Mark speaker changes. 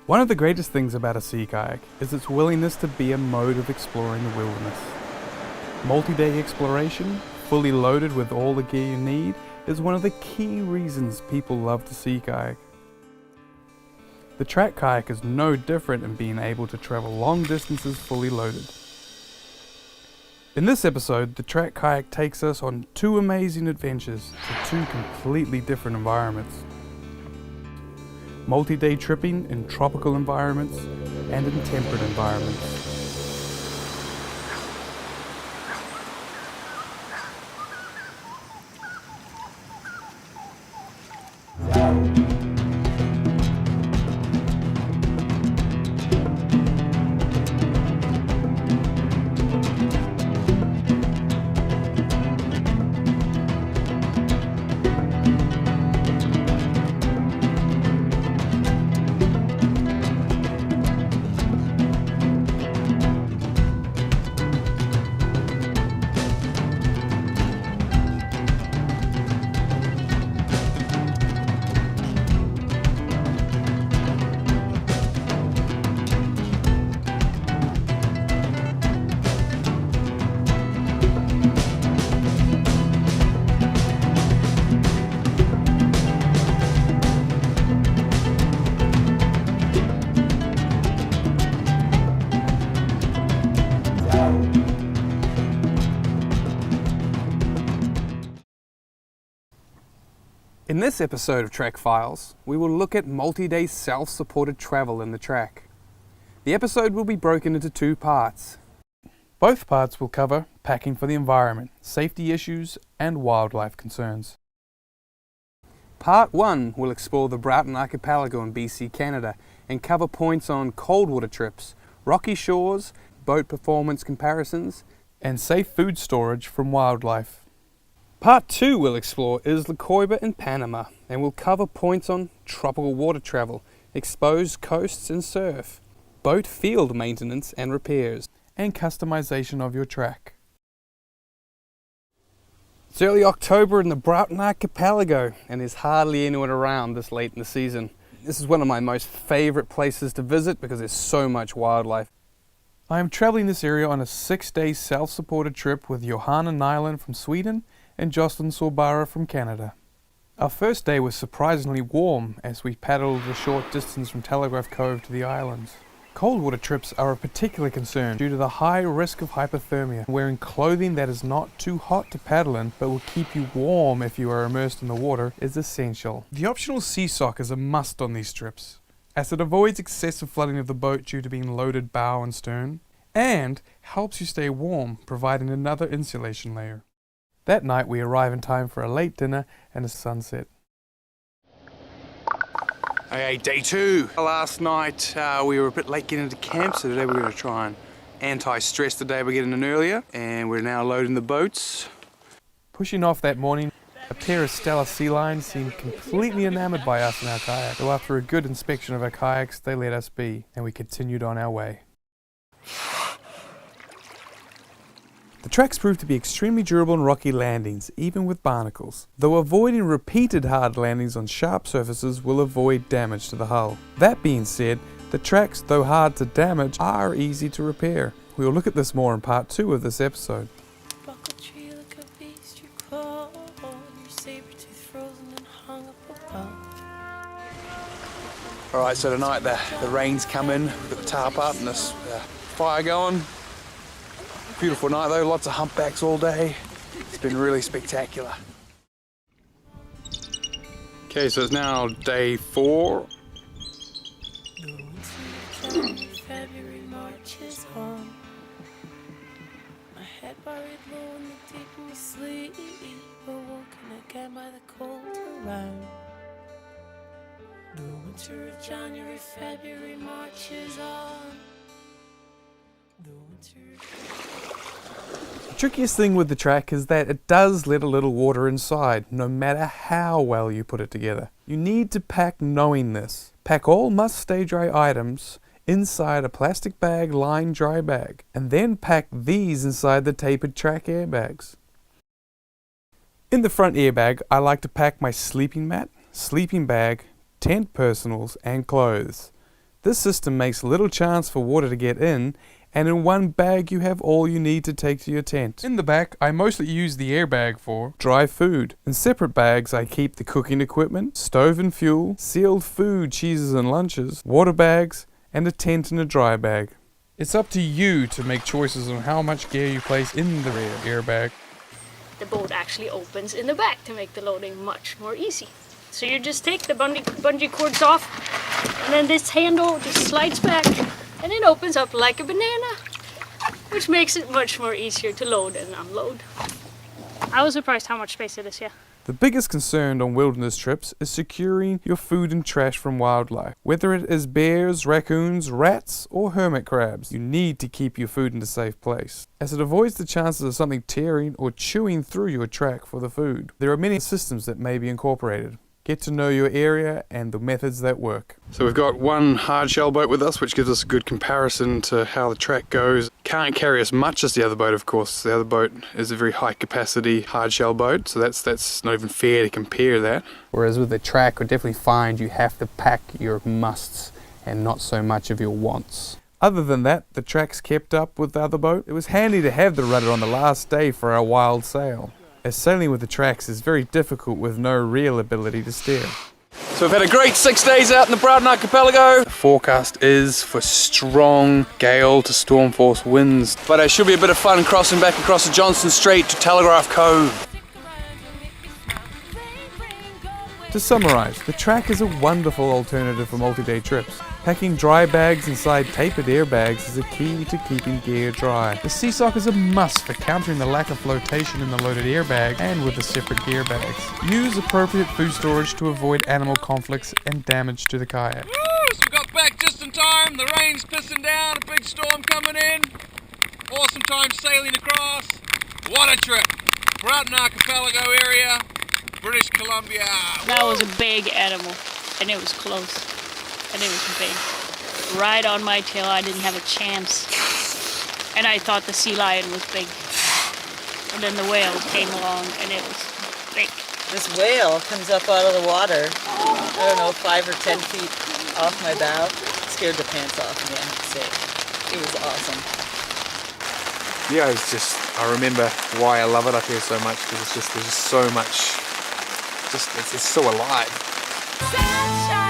Speaker 1: One of the greatest things about a sea kayak is its willingness to be a mode of exploring the wilderness. Multi-day exploration, fully loaded with all the gear you need, is one of the key reasons people love the sea kayak. The TRAK kayak is no different in being able to travel long distances fully loaded. In this episode, the TRAK kayak takes us on two amazing adventures to two completely different environments. Multi-day tripping in tropical environments and in temperate environments. In this episode of TRAK Files, we will look at multi-day self-supported travel in the TRAK. The episode will be broken into two parts. Both parts will cover packing for the environment, safety issues, and wildlife concerns. Part 1 will explore the Broughton Archipelago in BC, Canada, and cover points on cold water trips, rocky shores, boat performance comparisons, and safe food storage from wildlife. Part 2 will explore Isla Coiba in Panama, and will cover points on tropical water travel, exposed coasts and surf, boat field maintenance and repairs, and customization of your TRAK. It's early October in the Broughton Archipelago, and there's hardly anyone around this late in the season. This is one of my most favourite places to visit because there's so much wildlife. I am travelling this area on a 6-day self-supported trip with Johanna Nyland from Sweden and Jocelyn Sorbara from Canada. Our first day was surprisingly warm as we paddled a short distance from Telegraph Cove to the islands. Cold water trips are a particular concern due to the high risk of hypothermia. Wearing clothing that is not too hot to paddle in but will keep you warm if you are immersed in the water is essential. The optional sea sock is a must on these trips, as it avoids excessive flooding of the boat due to being loaded bow and stern, and helps you stay warm, providing another insulation layer. That night we arrive in time for a late dinner and a sunset. Okay, day 2. Last night we were a bit late getting into camp, so today we're going to try and anti-stress the day we're getting in earlier, and we're now loading the boats. Pushing off that morning, a pair of Stellar sea lions seemed completely enamored by us and our kayak, so after a good inspection of our kayaks they let us be, and we continued on our way. The tracks proved to be extremely durable in rocky landings, even with barnacles, though avoiding repeated hard landings on sharp surfaces will avoid damage to the hull. That being said, the tracks, though hard to damage, are easy to repair. We will look at this more in part 2 of this episode. Alright, so tonight the rain's come in, we've got the tarp up and this fire going. Beautiful night though, lots of humpbacks all day. It's been really spectacular. Okay, so it's now day 4.
Speaker 2: February marches on. My head buried low in the deep of my sleep, awoken again by the cold around. The winter of January, February marches on.
Speaker 1: The trickiest thing with the TRAK is that it does let a little water inside, no matter how well you put it together. You need to pack knowing this. Pack all must-stay dry items inside a plastic bag lined dry bag, and then pack these inside the tapered TRAK airbags. In the front airbag, I like to pack my sleeping mat, sleeping bag, tent personals, and clothes. This system makes little chance for water to get in, and in one bag you have all you need to take to your tent. In the back, I mostly use the airbag for dry food. In separate bags, I keep the cooking equipment, stove and fuel, sealed food, cheeses and lunches, water bags, and a tent in a dry bag. It's up to you to make choices on how much gear you place in the rear airbag.
Speaker 3: The boat actually opens in the back to make the loading much more easy. So you just take the bungee cords off, and then this handle just slides back, and it opens up like a banana, which makes it much more easier to load and unload. I was surprised how much space it is, yeah.
Speaker 1: The biggest concern on wilderness trips is securing your food and trash from wildlife. Whether it is bears, raccoons, rats, or hermit crabs, you need to keep your food in a safe place, as it avoids the chances of something tearing or chewing through your track for the food. There are many systems that may be incorporated. Get to know your area and the methods that work. So we've got one hard shell boat with us, which gives us a good comparison to how the TRAK goes. Can't carry as much as the other boat, of course. The other boat is a very high capacity hard shell boat, so that's not even fair to compare that. Whereas with the TRAK, we definitely find you have to pack your musts and not so much of your wants. Other than that, the TRAK's kept up with the other boat. It was handy to have the rudder on the last day for our wild sail, as sailing with the TRAKs is very difficult with no real ability to steer. So we've had a great 6 days out in the Broughton Archipelago. The forecast is for strong gale to storm force winds, but it should be a bit of fun crossing back across the Johnston Strait to Telegraph Cove. To summarise, the TRAK is a wonderful alternative for multi-day trips. Packing dry bags inside tapered airbags is a key to keeping gear dry. The sea sock is a must for countering the lack of flotation in the loaded airbag and with the separate gear bags. Use appropriate food storage to avoid animal conflicts and damage to the kayak.
Speaker 4: Woo! So we got back just in time. The rain's pissing down, a big storm coming in. Awesome time sailing across. What a trip! Broughton Archipelago area, British Columbia.
Speaker 3: That was a big animal, and it was close, and it was big. Right on my tail, I didn't have a chance. And I thought the sea lion was big. And then the whale came along, and it was big.
Speaker 5: This whale comes up out of the water, I don't know, 5 or 10 feet off my bow. Scared the pants off me, I have to say. It was awesome.
Speaker 6: Yeah, I remember why I love it up here so much, because there's just so much, it's so alive.
Speaker 2: Sunshine.